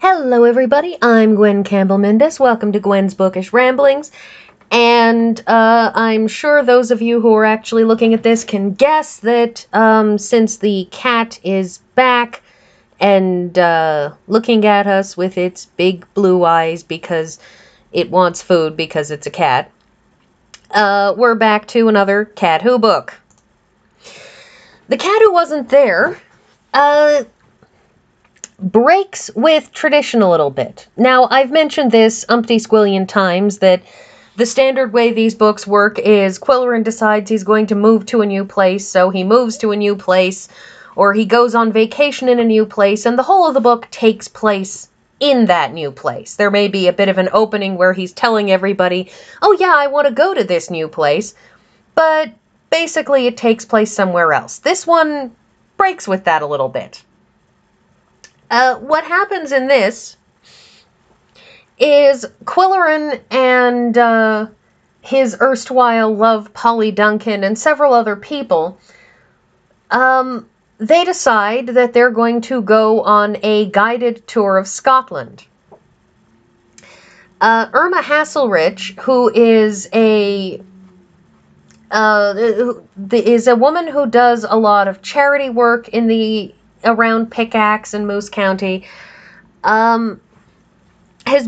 Hello everybody, I'm Gwen Campbell-Mindes. Welcome to Gwen's Bookish Ramblings. And I'm sure those of you who are actually looking at this can guess that since the cat is back and looking at us with its big blue eyes because it wants food because it's a cat, we're back to another Cat Who book. The Cat Who Wasn't There breaks with tradition a little bit. Now, I've mentioned this umpty squillion times that the standard way these books work is Qwillerin decides he's going to move to a new place, so he moves to a new place, or he goes on vacation in a new place, and the whole of the book takes place in that new place. There may be a bit of an opening where he's telling everybody, oh yeah, I want to go to this new place, but basically it takes place somewhere else. This one breaks with that a little bit. What happens in this is Qwillerin and his erstwhile love, Polly Duncan, and several other people, they decide that they're going to go on a guided tour of Scotland. Irma Hasselrich, who is a woman who does a lot of charity work around Pickaxe and Moose County, has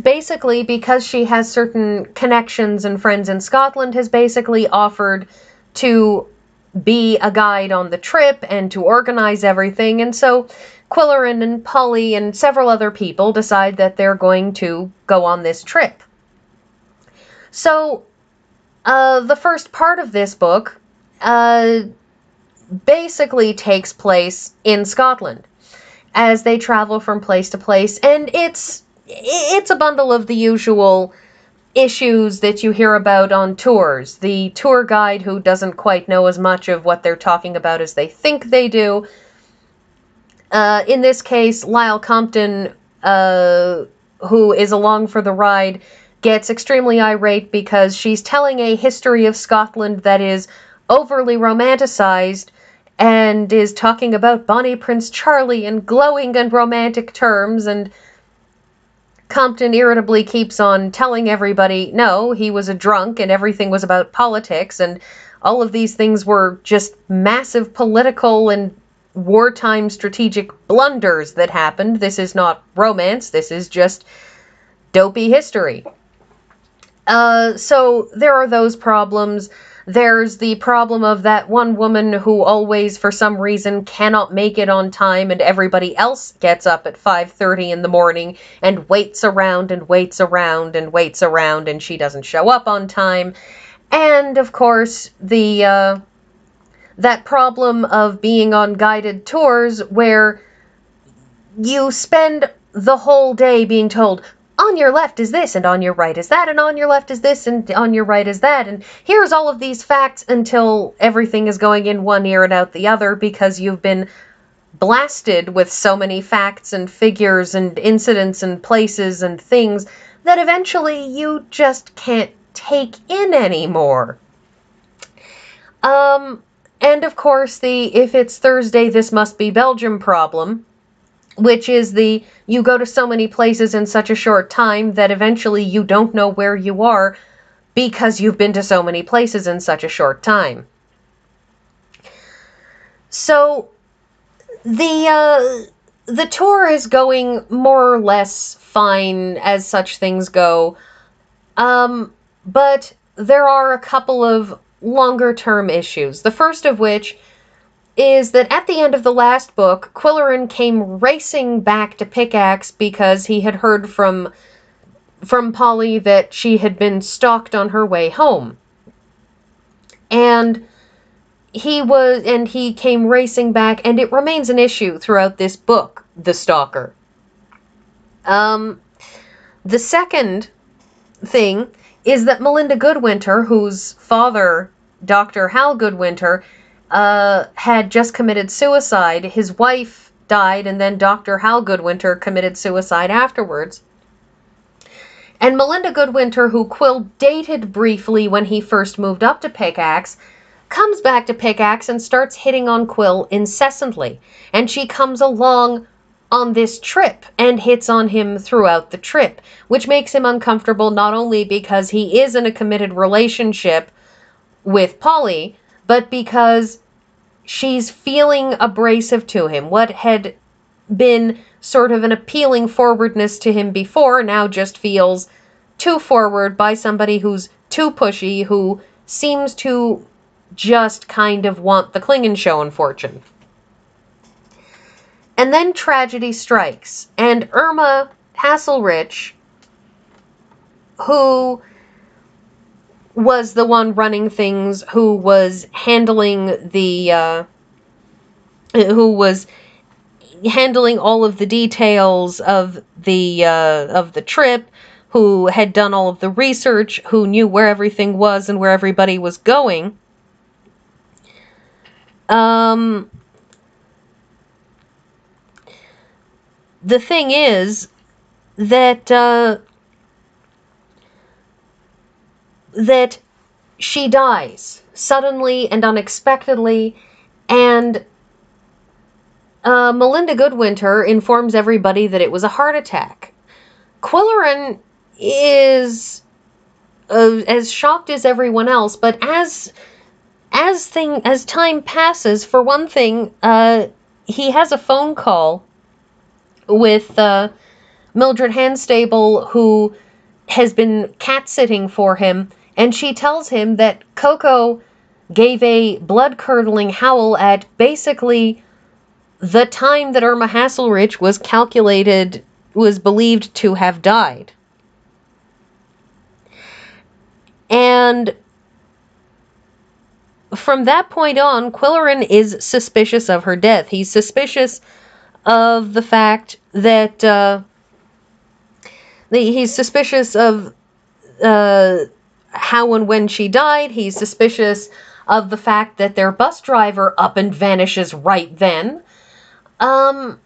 basically, because she has certain connections and friends in Scotland, has basically offered to be a guide on the trip and to organize everything. And so Qwillerin and Polly and several other people decide that they're going to go on this trip. So the first part of this book basically takes place in Scotland as they travel from place to place, and it's a bundle of the usual issues that you hear about on tours. The tour guide who doesn't quite know as much of what they're talking about as they think they do. In this case, Lyle Compton, who is along for the ride, gets extremely irate because she's telling a history of Scotland that is overly romanticized and is talking about Bonnie Prince Charlie in glowing and romantic terms, and Compton irritably keeps on telling everybody, no, he was a drunk and everything was about politics, and all of these things were just massive political and wartime strategic blunders that happened. This is not romance, this is just dopey history. So there are those problems. There's the problem of that one woman who always, for some reason, cannot make it on time, and everybody else gets up at 5:30 in the morning and waits around and waits around and waits around, and she doesn't show up on time. And, of course, that problem of being on guided tours where you spend the whole day being told, on your left is this, and on your right is that, and on your left is this, and on your right is that, and here's all of these facts until everything is going in one ear and out the other because you've been blasted with so many facts and figures and incidents and places and things that eventually you just can't take in anymore. And of course the if it's Thursday, this must be Belgium problem, which is you go to so many places in such a short time that eventually you don't know where you are because you've been to so many places in such a short time. So the tour is going more or less fine as such things go, but there are a couple of longer-term issues. The first of which is that at the end of the last book, Qwillerin came racing back to Pickaxe because he had heard from Polly that she had been stalked on her way home. And he came racing back, and it remains an issue throughout this book, the stalker. The second thing is that Melinda Goodwinter, whose father, Dr. Hal Goodwinter, had just committed suicide. His wife died, and then Dr. Hal Goodwinter committed suicide afterwards. And Melinda Goodwinter, who Qwill dated briefly when he first moved up to Pickaxe, comes back to Pickaxe and starts hitting on Qwill incessantly. And she comes along on this trip and hits on him throughout the trip, which makes him uncomfortable not only because he is in a committed relationship with Polly, but because she's feeling abrasive to him. What had been sort of an appealing forwardness to him before now just feels too forward by somebody who's too pushy, who seems to just kind of want the Klingon fortune. And then tragedy strikes, and Irma Hasselrich, who was the one running things, who was handling all of the details of the trip, who had done all of the research, who knew where everything was and where everybody was going. The thing is that that she dies suddenly and unexpectedly, and Melinda Goodwinter informs everybody that it was a heart attack. Qwillerin is as shocked as everyone else, but as time passes, for one thing, he has a phone call with Mildred Hanstable, who has been cat-sitting for him, and she tells him that Coco gave a blood-curdling howl at basically the time that Irma Hasselrich was believed to have died. And from that point on, Qwillerin is suspicious of her death. He's suspicious of the fact that he's suspicious of how and when she died. He's suspicious of the fact that their bus driver up and vanishes right then. And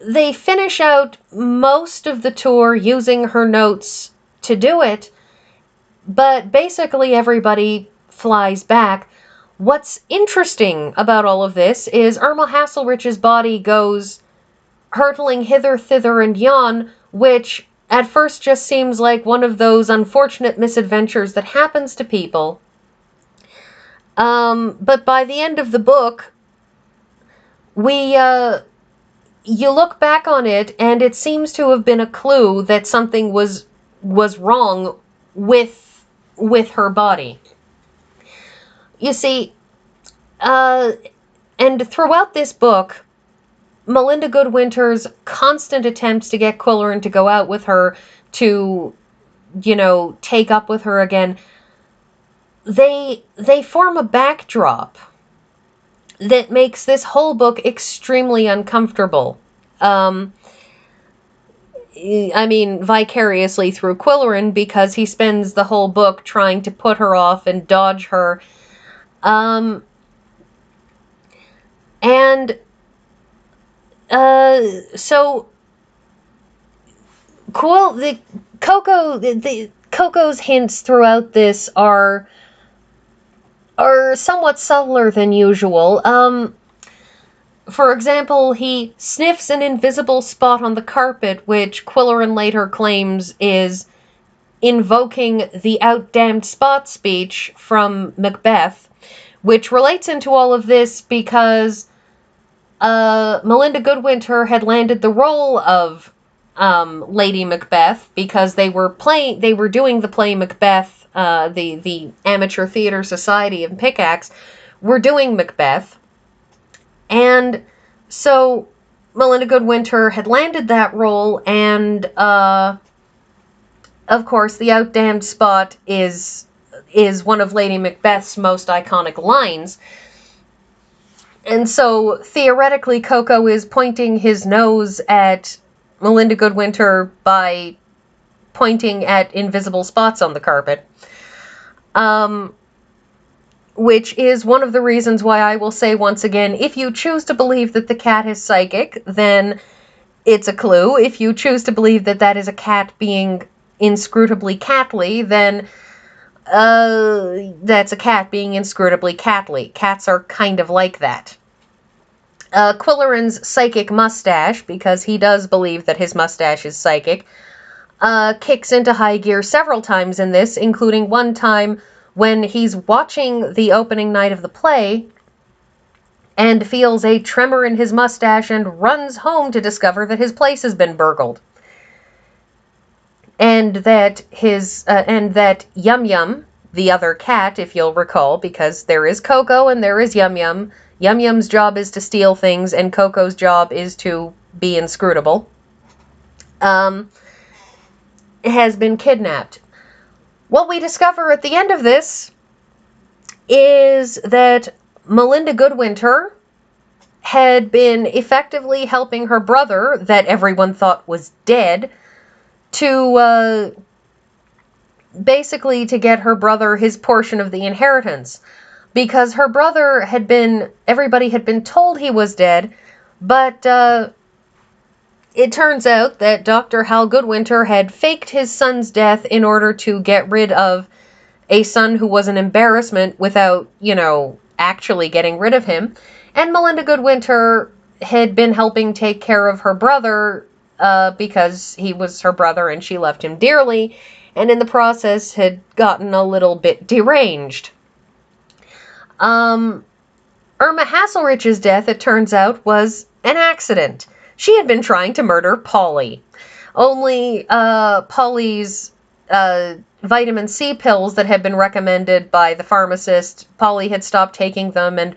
they finish out most of the tour using her notes to do it, but basically everybody flies back. What's interesting about all of this is Irma Hasselrich's body goes hurtling hither, thither, and yon, which at first just seems like one of those unfortunate misadventures that happens to people. But by the end of the book, you look back on it, and it seems to have been a clue that something was wrong with her body. You see, and throughout this book, Melinda Goodwinter's constant attempts to get Qwillerin to go out with her, to, take up with her again, they form a backdrop that makes this whole book extremely uncomfortable. Vicariously through Qwillerin, because he spends the whole book trying to put her off and dodge her. So Qwill, Coco's hints throughout this are somewhat subtler than usual. For example, he sniffs an invisible spot on the carpet, which Qwillerin later claims is invoking the out-damned spot speech from Macbeth, which relates into all of this because Melinda Goodwinter had landed the role of Lady Macbeth because they were doing the play Macbeth. The Amateur Theatre Society of Pickaxe were doing Macbeth, and so Melinda Goodwinter had landed that role, and of course the out-damned spot is one of Lady Macbeth's most iconic lines. And so, theoretically, Coco is pointing his nose at Melinda Goodwinter by pointing at invisible spots on the carpet. Which is one of the reasons why I will say once again, if you choose to believe that the cat is psychic, then it's a clue. If you choose to believe that that is a cat being inscrutably catly, then that's a cat being inscrutably catly. Cats are kind of like that. Qwillerin's psychic mustache, because he does believe that his mustache is psychic, kicks into high gear several times in this, including one time when he's watching the opening night of the play and feels a tremor in his mustache and runs home to discover that his place has been burgled. And that Yum Yum, the other cat, if you'll recall, because there is Coco and there is Yum Yum. Yum Yum's job is to steal things, and Coco's job is to be inscrutable, has been kidnapped. What we discover at the end of this is that Melinda Goodwinter had been effectively helping her brother, that everyone thought was dead, to basically to get her brother his portion of the inheritance. Because her brother everybody had been told he was dead, but it turns out that Dr. Hal Goodwinter had faked his son's death in order to get rid of a son who was an embarrassment without, actually getting rid of him. And Melinda Goodwinter had been helping take care of her brother because he was her brother and she loved him dearly, and in the process had gotten a little bit deranged. Irma Hasselrich's death, it turns out, was an accident. She had been trying to murder Polly. Only Polly's vitamin C pills that had been recommended by the pharmacist, Polly had stopped taking them and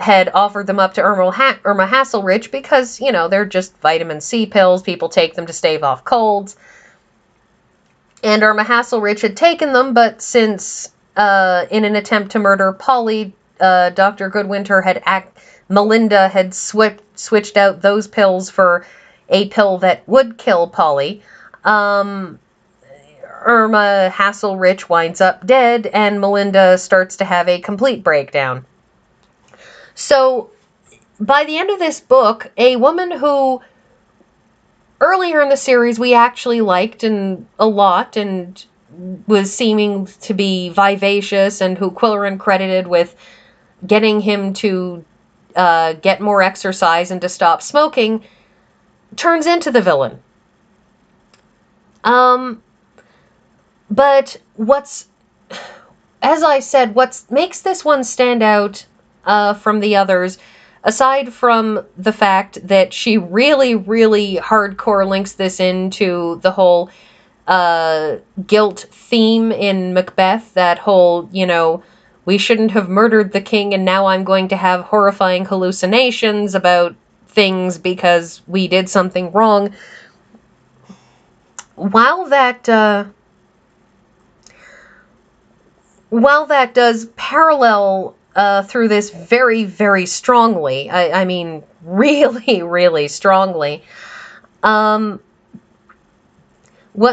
had offered them up to Irma Hasselrich because, they're just vitamin C pills. People take them to stave off colds. And Irma Hasselrich had taken them, but since in an attempt to murder Polly, Dr. Goodwinter Melinda had switched out those pills for a pill that would kill Polly. Irma Hasselrich winds up dead, and Melinda starts to have a complete breakdown. So, by the end of this book, a woman who earlier in the series we actually liked a lot and was seeming to be vivacious, and who Qwillerin credited with getting him to get more exercise and to stop smoking, turns into the villain. But as I said, what makes this one stand out from the others, aside from the fact that she really, really hardcore links this into the whole guilt theme in Macbeth, that whole, we shouldn't have murdered the king and now I'm going to have horrifying hallucinations about things because we did something wrong. While that does parallel through this very, very strongly, I mean, really, really strongly, what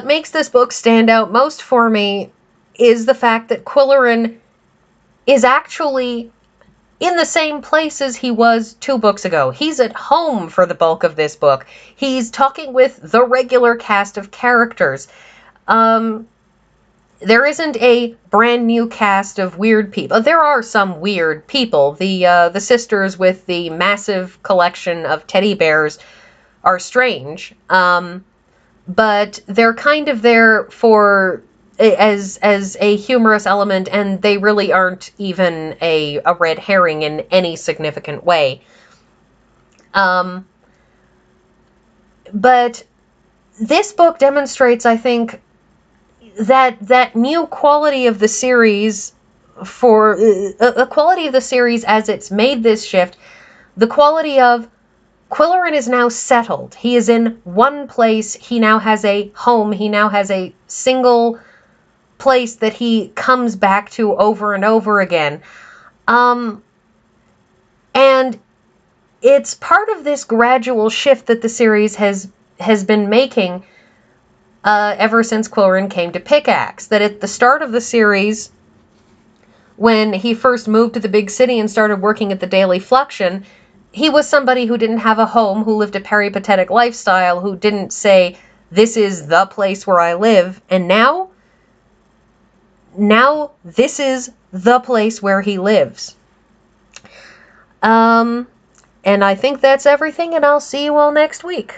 makes this book stand out most for me is the fact that Qwillerin is actually in the same place as he was 2 books ago. He's at home for the bulk of this book. He's talking with the regular cast of characters. There isn't a brand new cast of weird people. There are some weird people. The sisters with the massive collection of teddy bears are strange. But they're kind of there for as a humorous element, and they really aren't even a red herring in any significant way. But this book demonstrates, I think, that new quality of the series, for a quality of the series as it's made this shift, the quality of Qwillerin is now settled. He is in one place. He now has a home. He now has a single place that he comes back to over and over again. And it's part of this gradual shift that the series has been making ever since Qwillerin came to Pickaxe. That at the start of the series, when he first moved to the big city and started working at the Daily Fluxion, he was somebody who didn't have a home, who lived a peripatetic lifestyle, who didn't say, this is the place where I live. And now this is the place where he lives. And And I think that's everything, and I'll see you all next week.